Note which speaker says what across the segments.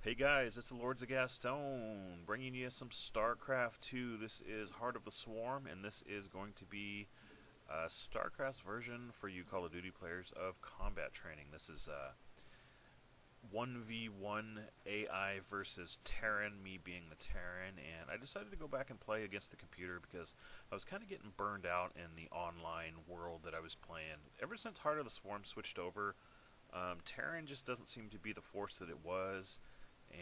Speaker 1: Hey guys, it's the Lords of Gaston, bringing you some Starcraft 2. This is Heart of the Swarm, and this is going to be Starcraft's version for you Call of Duty players of combat training. This is 1v1 AI versus Terran, me being the Terran, and I decided to go back and play against the computer because I was kind of getting burned out in the online world that I was playing. Ever since Heart of the Swarm switched over, Terran just doesn't seem to be the force that it was.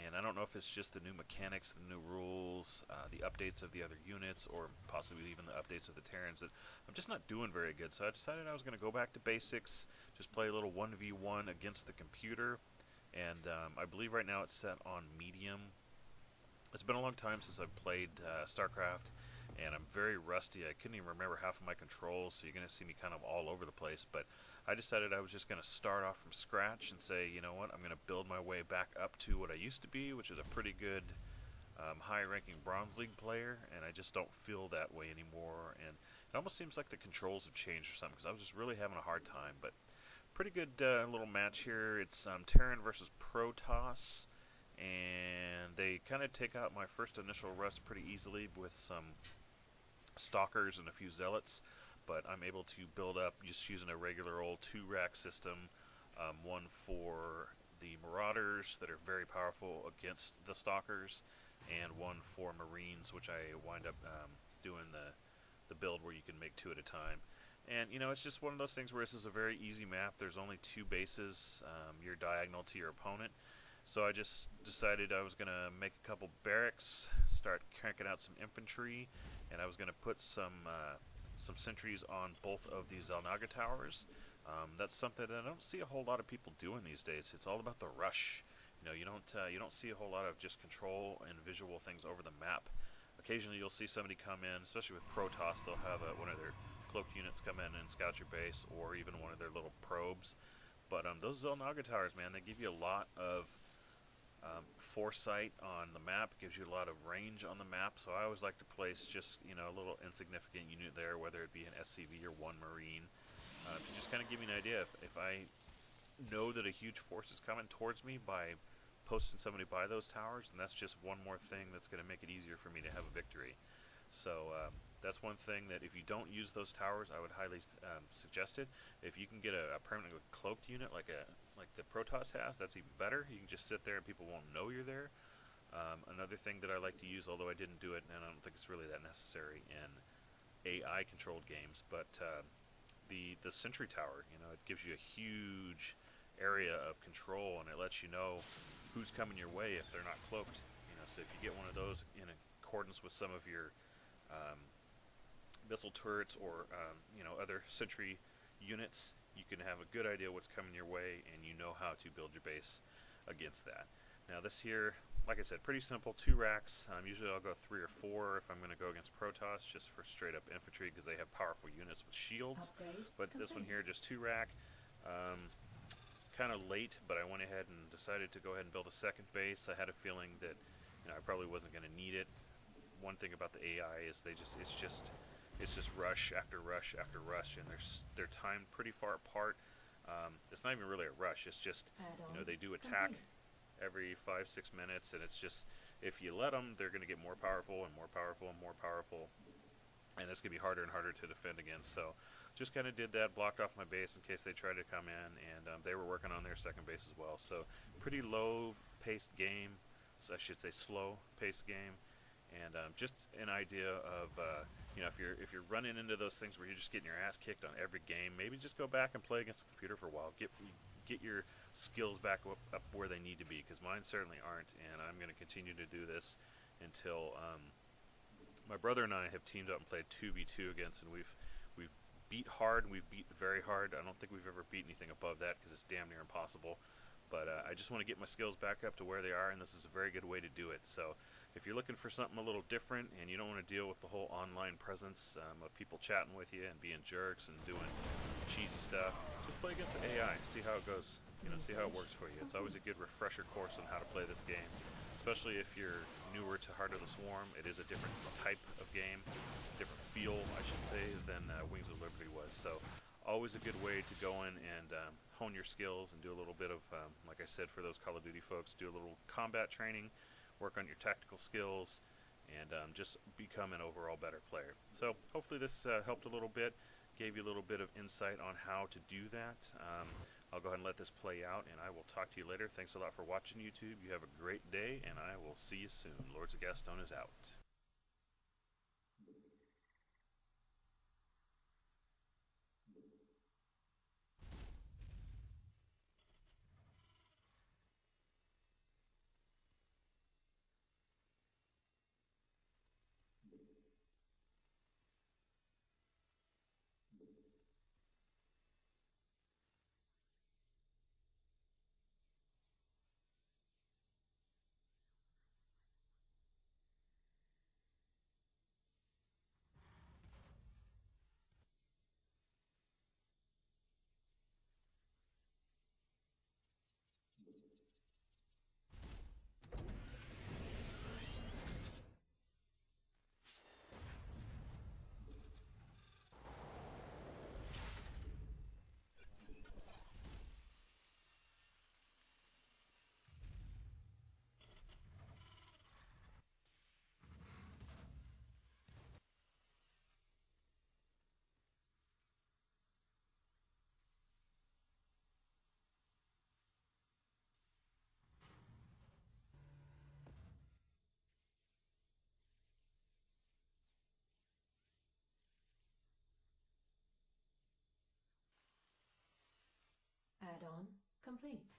Speaker 1: And I don't know if it's just the new mechanics, the new rules, the updates of the other units, or possibly even the updates of the Terrans that I'm just not doing very good. So I decided I was going to go back to basics, just play a little 1v1 against the computer. And I believe right now it's set on medium. It's been a long time since I've played StarCraft, and I'm very rusty. I couldn't even remember half of my controls, so you're going to see me kind of all over the place. But I decided I was just going to start off from scratch and say, you know what, I'm going to build my way back up to what I used to be, which is a pretty good high-ranking Bronze League player, and I just don't feel that way anymore. And it almost seems like the controls have changed or something, because I was just really having a hard time. But pretty good little match here. It's Terran versus Protoss, and they kind of take out my first initial rust pretty easily with some stalkers and a few zealots, but I'm able to build up just using a regular old 2-rack system, one for the Marauders that are very powerful against the stalkers, and one for Marines, which I wind up doing the build where you can make 2 at a time. And, you know, it's just one of those things where this is a very easy map. There's only 2 bases. You're diagonal to your opponent. So I just decided I was going to make a couple barracks, start cranking out some infantry, and I was going to put some sentries on both of these Zelnaga towers. That's something that I don't see a whole lot of people doing these days. It's all about the rush. You know, you don't see a whole lot of just control and visual things over the map. Occasionally you'll see somebody come in, especially with Protoss, they'll have one of their cloaked units come in and scout your base, or even one of their little probes. But those Zelnaga towers, man, they give you a lot of foresight on the map. It gives you a lot of range on the map. So I always like to place just, you know, a little insignificant unit there, whether it be an SCV or 1 Marine, to just kind of give me an idea. If I know that a huge force is coming towards me by posting somebody by those towers, and that's just one more thing that's going to make it easier for me to have a victory. So that's one thing that if you don't use those towers, I would highly suggest it. If you can get a permanently cloaked unit like the Protoss has, that's even better. You can just sit there and people won't know you're there. Another thing that I like to use, although I didn't do it, and I don't think it's really that necessary in AI-controlled games, but the sentry tower, you know, it gives you a huge area of control, and it lets you know who's coming your way if they're not cloaked. You know, so if you get one of those in accordance with some of your missile turrets or you know, other sentry units, you can have a good idea what's coming your way, and you know how to build your base against that. Now this here, like I said, pretty simple, 2 racks. Usually I'll go 3 or 4 if I'm going to go against Protoss, just for straight up infantry, because they have powerful units with shields. But this one here, just 2 rack. Kind of late, but I went ahead and decided to go ahead and build a second base. I had a feeling that, you know, I probably wasn't going to need it. One thing about the AI is it's just rush after rush after rush, and they're timed pretty far apart. It's not even really a rush. It's just, you know, they do attack every 5-6 minutes, and it's just, if you let them, they're going to get more powerful and more powerful and more powerful, and it's going to be harder and harder to defend against. So just kind of did that, blocked off my base in case they tried to come in, and they were working on their second base as well. So pretty low-paced game, so I should say slow-paced game. And just an idea of, you know, if you're running into those things where you're just getting your ass kicked on every game, maybe just go back and play against the computer for a while. Get your skills back up where they need to be, because mine certainly aren't. And I'm going to continue to do this until my brother and I have teamed up and played 2v2 against, and we've beat hard and we've beat very hard. I don't think we've ever beat anything above that, because it's damn near impossible. But I just want to get my skills back up to where they are, and this is a very good way to do it. So if you're looking for something a little different and you don't want to deal with the whole online presence of people chatting with you and being jerks and doing cheesy stuff, just play against the AI, see how it goes, you know, see how it works for you. It's always a good refresher course on how to play this game, especially if you're newer to Heart of the Swarm. It is a different type of game, different feel, I should say, than Wings of Liberty was. So always a good way to go in and hone your skills and do a little bit of, like I said, for those Call of Duty folks, do a little combat training, work on your tactical skills, and just become an overall better player. So hopefully this helped a little bit, gave you a little bit of insight on how to do that. I'll go ahead and let this play out, and I will talk to you later. Thanks a lot for watching, YouTube. You have a great day, and I will see you soon. Lords of Gaston is out.
Speaker 2: Add-on complete.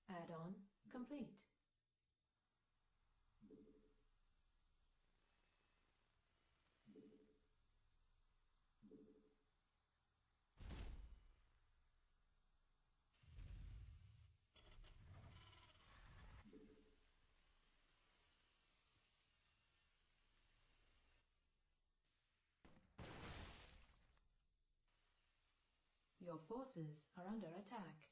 Speaker 2: Add-on complete. Your forces are under attack.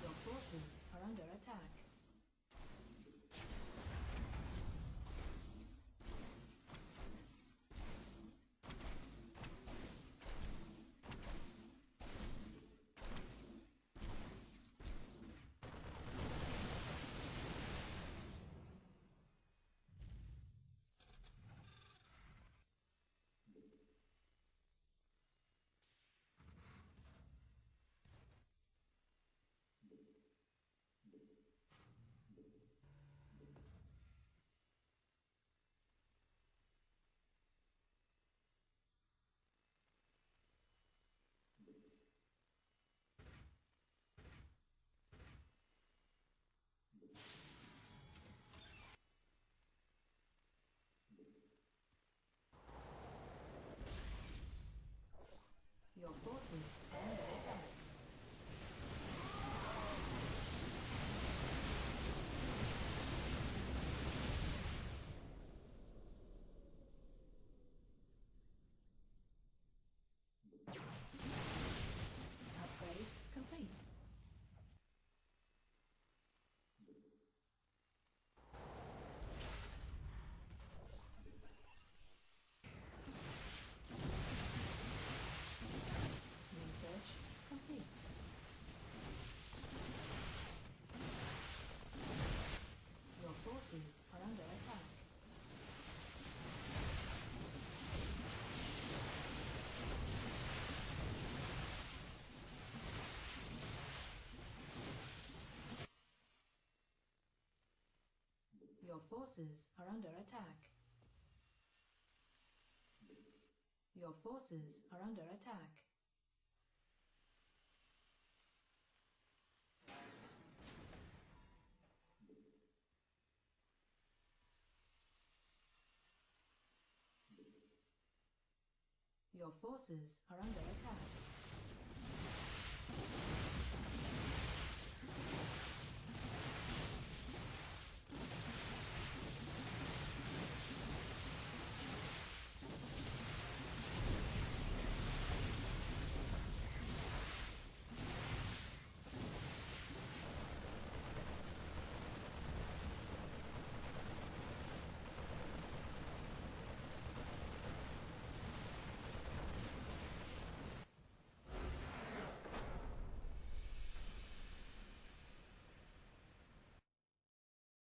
Speaker 2: Your forces are under attack. Your forces are under attack. Your forces are under attack. Your forces are under attack.